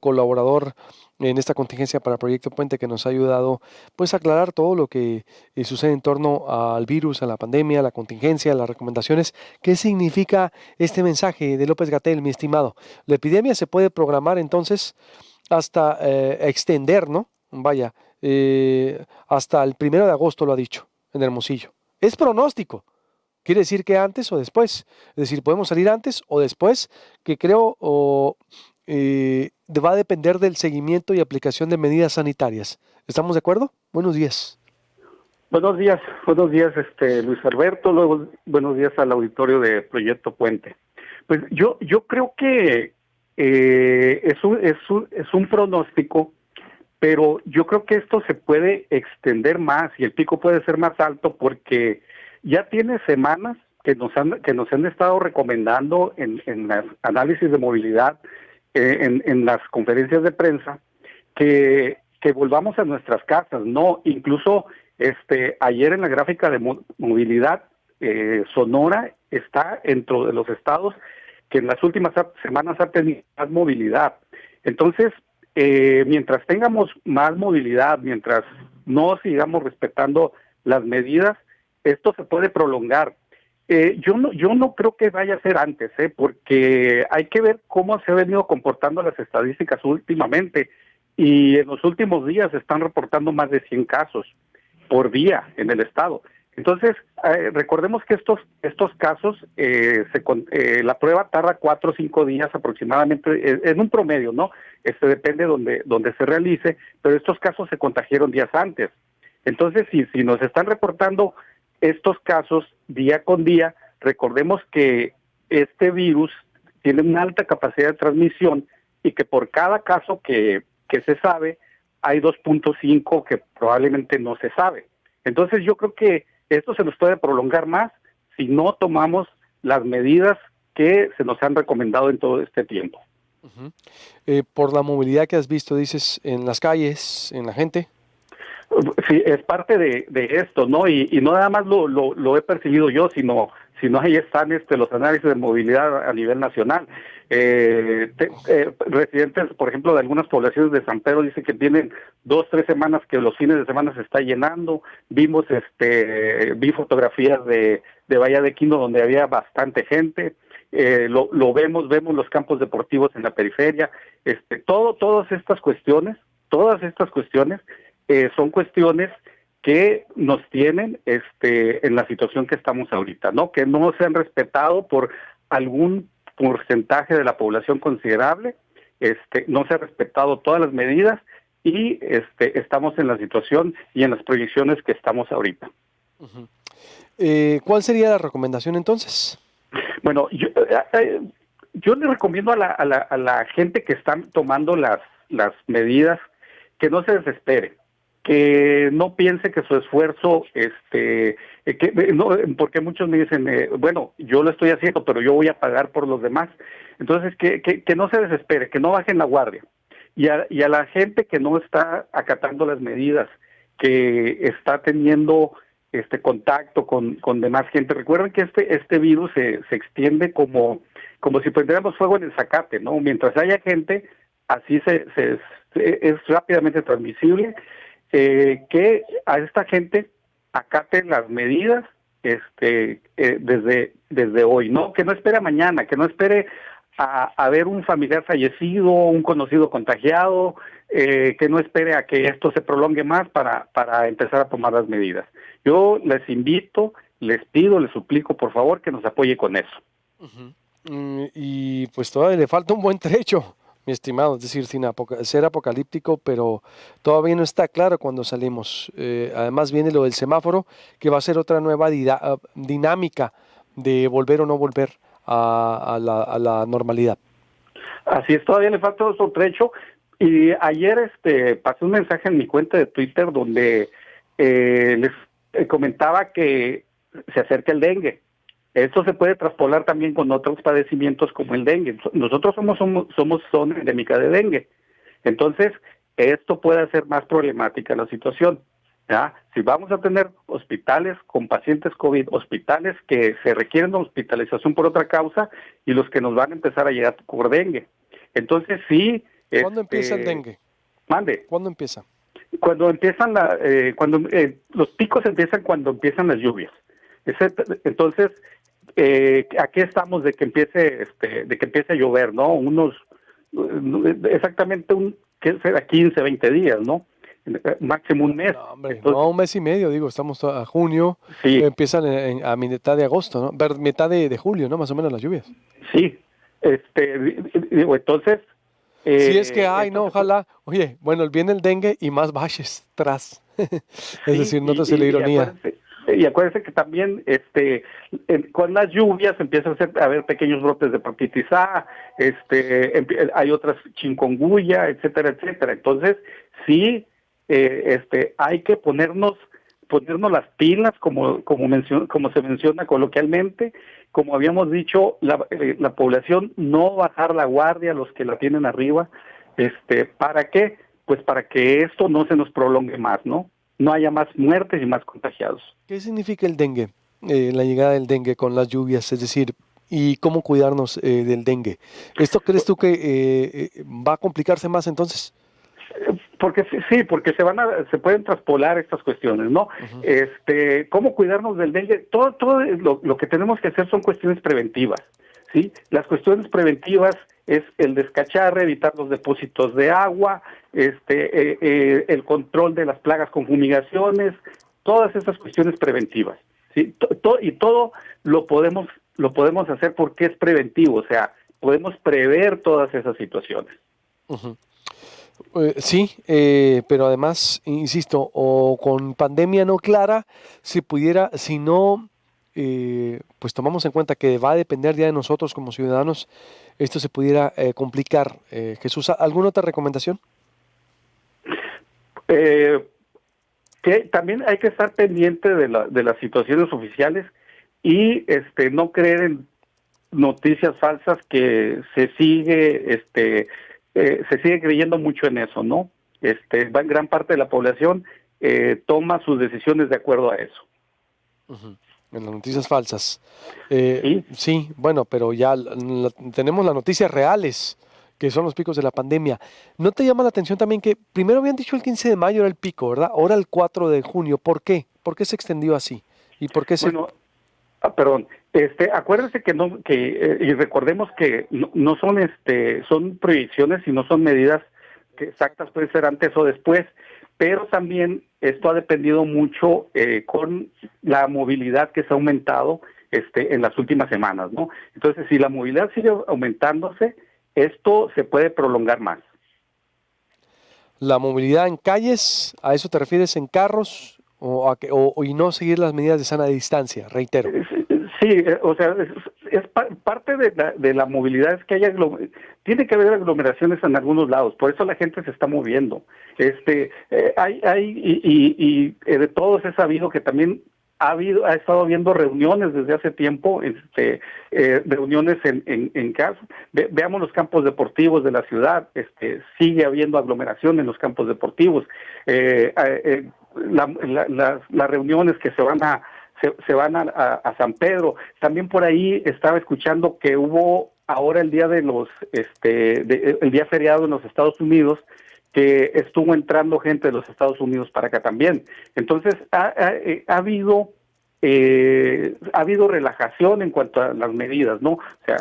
colaborador en esta contingencia para Proyecto Puente que nos ha ayudado pues a aclarar todo lo que sucede en torno al virus, a la pandemia, a la contingencia, a las recomendaciones. ¿Qué significa este mensaje de López Gatell, mi estimado? La epidemia se puede programar entonces hasta extender, ¿no? Vaya, hasta el 1 de agosto lo ha dicho en Hermosillo. Es pronóstico. Quiere decir que antes o después. Es decir, podemos salir antes o después, que creo va a depender del seguimiento y aplicación de medidas sanitarias. ¿Estamos de acuerdo? Buenos días. Buenos días, Luis Alberto, luego buenos días al auditorio de Proyecto Puente. Pues yo creo que es un pronóstico, pero yo creo que esto se puede extender más y el pico puede ser más alto porque ya tiene semanas que nos han estado recomendando en las análisis de movilidad, en las conferencias de prensa, que volvamos a nuestras casas, ¿no? Incluso ayer en la gráfica de movilidad, Sonora está dentro de los estados que en las últimas semanas ha tenido más movilidad. Entonces, mientras tengamos más movilidad, mientras no sigamos respetando las medidas, esto se puede prolongar. Yo no creo que vaya a ser antes, porque hay que ver cómo se han venido comportando las estadísticas últimamente. Y en los últimos días se están reportando más de 100 casos por día en el estado. Entonces, recordemos que estos casos, la prueba tarda 4 o 5 días aproximadamente, en un promedio, ¿no? Depende donde se realice, pero estos casos se contagiaron días antes. Entonces, si nos están reportando estos casos día con día, recordemos que este virus tiene una alta capacidad de transmisión y que por cada caso que se sabe, hay 2.5 que probablemente no se sabe. Entonces yo creo que esto se nos puede prolongar más si no tomamos las medidas que se nos han recomendado en todo este tiempo. Uh-huh. Por la movilidad que has visto, dices, en las calles, en la gente. Sí, es parte de esto, ¿no? Y no nada más lo he percibido yo, sino ahí están los análisis de movilidad a nivel nacional. Residentes, por ejemplo, de algunas poblaciones de San Pedro dicen que tienen 2, 3 semanas que los fines de semana se está llenando. Vi fotografías de Bahía de Quino donde había bastante gente. Vemos los campos deportivos en la periferia. Todas estas cuestiones son cuestiones que nos tienen en la situación que estamos ahorita, ¿no? Que no se han respetado por algún porcentaje de la población considerable, no se han respetado todas las medidas y estamos en la situación y en las proyecciones que estamos ahorita. Uh-huh. ¿Cuál sería la recomendación entonces? Bueno, yo le recomiendo a la gente que están tomando las medidas que no se desespere, que no piense que su esfuerzo, porque muchos me dicen, bueno, yo lo estoy haciendo, pero yo voy a pagar por los demás. Entonces, que no se desespere, que no bajen la guardia. Y a la gente que no está acatando las medidas, que está teniendo contacto con demás gente. Recuerden que este virus se extiende como si prendiéramos fuego en el zacate, ¿no? Mientras haya gente, así es rápidamente transmisible. Que a esta gente acaten las medidas desde hoy, ¿no? Que no espere mañana, que no espere a ver un familiar fallecido, un conocido contagiado, que no espere a que esto se prolongue más para empezar a tomar las medidas. Yo les invito, les pido, les suplico, por favor, que nos apoye con eso. Uh-huh. Y pues todavía le falta un buen trecho, mi estimado, es decir, sin ser apocalíptico, pero todavía no está claro cuando salimos. Además viene lo del semáforo, que va a ser otra nueva dinámica de volver o no volver a la normalidad. Así es, todavía le falta otro trecho. Y ayer pasé un mensaje en mi cuenta de Twitter donde les comentaba que se acerca el dengue. Esto se puede traspolar también con otros padecimientos como el dengue. Nosotros somos zona endémica de dengue. Entonces, esto puede hacer más problemática la situación, ¿ya? Si vamos a tener hospitales con pacientes COVID, hospitales que se requieren de hospitalización por otra causa y los que nos van a empezar a llegar por dengue. Entonces, sí, ¿Cuándo empieza el Este, dengue? mande. ¿Cuándo empieza? Cuando empiezan los picos empiezan cuando empiezan las lluvias. Entonces, aquí estamos de que empiece a llover, ¿no? Exactamente que será 15, 20 días, ¿no? Máximo un mes. No, hombre, no, Entonces, un mes y medio, digo, estamos a junio, sí, empiezan a mitad de agosto, ¿no? Mitad de julio, ¿no? Más o menos las lluvias. sí. Digo, entonces, Si es que hay, esto no, se puede, ojalá. Oye, bueno, viene el dengue y más baches tras. Es sí, decir, nótese la ironía. y acuérdense que también con las lluvias empiezan a haber pequeños brotes de hepatitis A, hay otras chikungunya, etcétera, etcétera. Entonces, sí, hay que ponernos las pilas, como se menciona coloquialmente, como habíamos dicho, la población no bajar la guardia, los que la tienen arriba, ¿para qué? Pues para que esto no se nos prolongue más, ¿no? No haya más muertes y más contagiados. ¿Qué significa el dengue? La llegada del dengue con las lluvias, es decir, y cómo cuidarnos del dengue. ¿Esto crees tú que va a complicarse más entonces? Porque sí, porque se pueden traspolar estas cuestiones, ¿no? Ujú. ¿Cómo cuidarnos del dengue? Todo lo que tenemos que hacer son cuestiones preventivas, ¿sí? Las cuestiones preventivas es el descacharre, evitar los depósitos de agua, el control de las plagas con fumigaciones, todas esas cuestiones preventivas, ¿sí? Y todo lo podemos hacer porque es preventivo, o sea, podemos prever todas esas situaciones. Ujú. Sí, pero además, insisto, o con pandemia no clara, si pudiera, si no, pues tomamos en cuenta que va a depender ya de nosotros como ciudadanos, esto se pudiera complicar. Jesús, ¿alguna otra recomendación? Eh, que también hay que estar pendiente de las situaciones oficiales y no creer en noticias falsas que se sigue creyendo mucho en eso, ¿no? Gran parte de la población toma sus decisiones de acuerdo a eso. Ujú. En las noticias falsas. ¿Sí? Sí, bueno, pero ya tenemos las noticias reales, que son los picos de la pandemia. ¿No te llama la atención también que primero habían dicho el 15 de mayo era el pico, ¿verdad? Ahora el 4 de junio. ¿Por qué? ¿Por qué se extendió así? ¿Y por qué se... Bueno, perdón, acuérdense que no, y recordemos que no son, son proyecciones y no son medidas que exactas, pueden ser antes o después, pero también esto ha dependido mucho con la movilidad que se ha aumentado, en las últimas semanas, ¿no? Entonces, si la movilidad sigue aumentándose, esto se puede prolongar más. La movilidad en calles, ¿a eso te refieres en carros? Y no seguir las medidas de sana distancia, reitero. Sí, o sea, parte de la movilidad es que tiene que haber aglomeraciones en algunos lados, por eso la gente se está moviendo. De todos he sabido que también ha estado habiendo reuniones desde hace tiempo, reuniones en casa. Veamos los campos deportivos de la ciudad, sigue habiendo aglomeración en los campos deportivos. Las reuniones que se van a San Pedro. También por ahí estaba escuchando que hubo ahora el día el día feriado en los Estados Unidos, que estuvo entrando gente de los Estados Unidos para acá también. Entonces ha habido relajación en cuanto a las medidas, ¿no? O sea,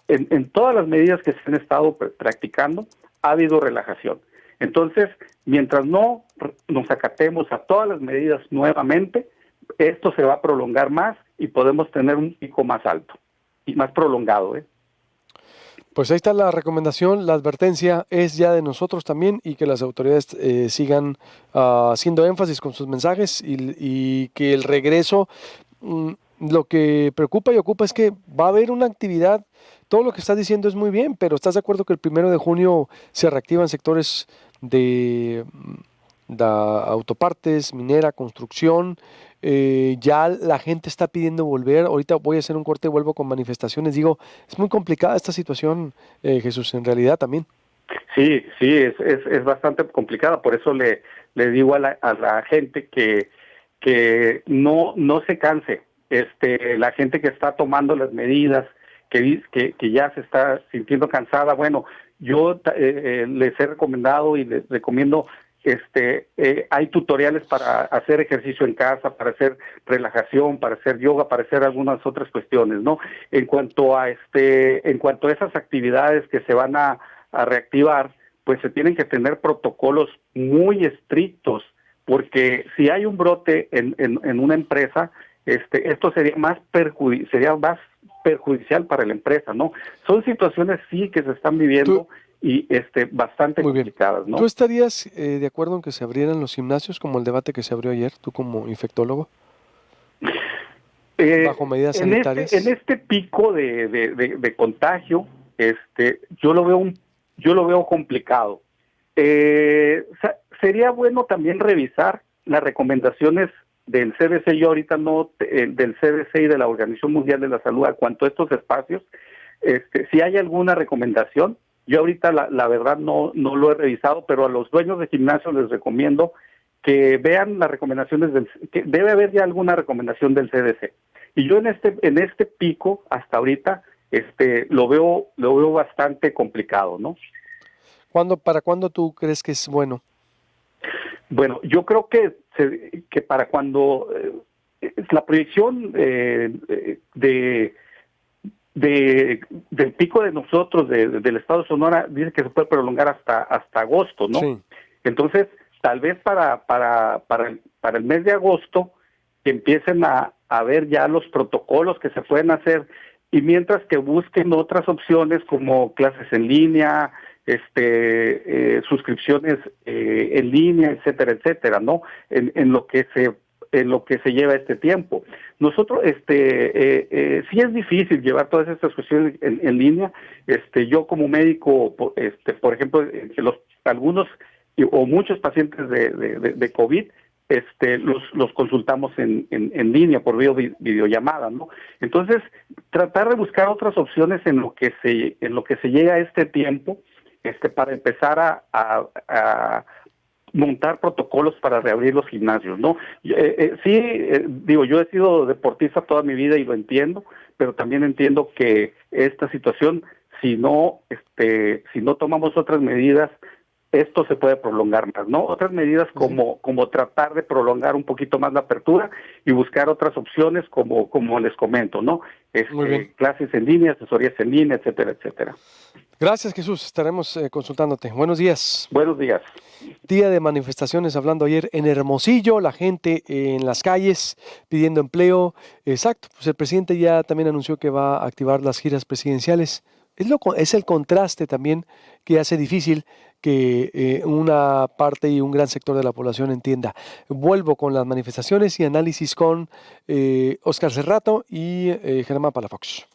en todas las medidas que se han estado practicando ha habido relajación. Entonces, mientras no nos acatemos a todas las medidas nuevamente, esto se va a prolongar más y podemos tener un pico más alto y más prolongado, ¿eh? Pues ahí está la recomendación, la advertencia es ya de nosotros también y que las autoridades sigan haciendo énfasis con sus mensajes y que el regreso, mm, lo que preocupa y ocupa es que va a haber una actividad, todo lo que estás diciendo es muy bien, pero ¿estás de acuerdo que el 1 de junio se reactivan sectores de autopartes, minera, construcción? Ya la gente está pidiendo volver. Ahorita voy a hacer un corte y vuelvo con manifestaciones. Digo, es muy complicada esta situación, Jesús, en realidad también. Sí, sí, es bastante complicada, por eso le digo a la gente que no se canse, la gente que está tomando las medidas, que ya se está sintiendo cansada, bueno, les he recomendado y les recomiendo, hay tutoriales para hacer ejercicio en casa, para hacer relajación, para hacer yoga, para hacer algunas otras cuestiones, ¿no? En cuanto a esas actividades que se van a reactivar, pues se tienen que tener protocolos muy estrictos, porque si hay un brote en una empresa, esto sería más perjudicial para la empresa, ¿no? Son situaciones sí que se están Tú, viviendo y bastante muy bien. complicadas, ¿Tú ¿no? estarías de acuerdo en que se abrieran los gimnasios como el debate que se abrió ayer, tú como infectólogo, bajo medidas En sanitarias? este pico de contagio, yo lo veo complicado. Sería bueno también revisar las recomendaciones del CDC, yo ahorita no, del CDC y de la Organización Mundial de la Salud a cuanto a estos espacios, si hay alguna recomendación. Yo ahorita la verdad no lo he revisado, pero a los dueños de gimnasio les recomiendo que vean las recomendaciones que debe haber ya alguna recomendación del CDC. Y yo en este pico hasta ahorita lo veo bastante complicado, ¿no? ¿Para cuándo tú crees que es bueno? Bueno, yo creo que para cuando la proyección del pico de nosotros, del estado de Sonora, dice que se puede prolongar hasta agosto, ¿no? Sí. Entonces, tal vez para el mes de agosto, que empiecen a ver ya los protocolos que se pueden hacer, y mientras que busquen otras opciones como clases en línea, suscripciones en línea, etcétera, etcétera, ¿no? En lo que se lleva este tiempo. Nosotros, sí es difícil llevar todas estas cuestiones en línea. Yo como médico, por ejemplo, algunos o muchos pacientes de COVID, los consultamos en línea por videollamada, ¿no? Entonces, tratar de buscar otras opciones en lo que se llega a este tiempo, para empezar a montar protocolos para reabrir los gimnasios, ¿no? Digo, yo he sido deportista toda mi vida y lo entiendo, pero también entiendo que esta situación, si no tomamos otras medidas, esto se puede prolongar más, ¿no? Otras medidas Sí. como tratar de prolongar un poquito más la apertura y buscar otras opciones como les comento, ¿no? Muy bien. Clases en línea, asesorías en línea, etcétera, etcétera. Gracias, Jesús. Estaremos consultándote. Buenos días. Buenos días. Día de manifestaciones, hablando ayer en Hermosillo, la gente en las calles pidiendo empleo. Exacto, pues el presidente ya también anunció que va a activar las giras presidenciales. Es el contraste también que hace difícil que una parte y un gran sector de la población entienda. Vuelvo con las manifestaciones y análisis con Oscar Cerrato y Germán Palafox.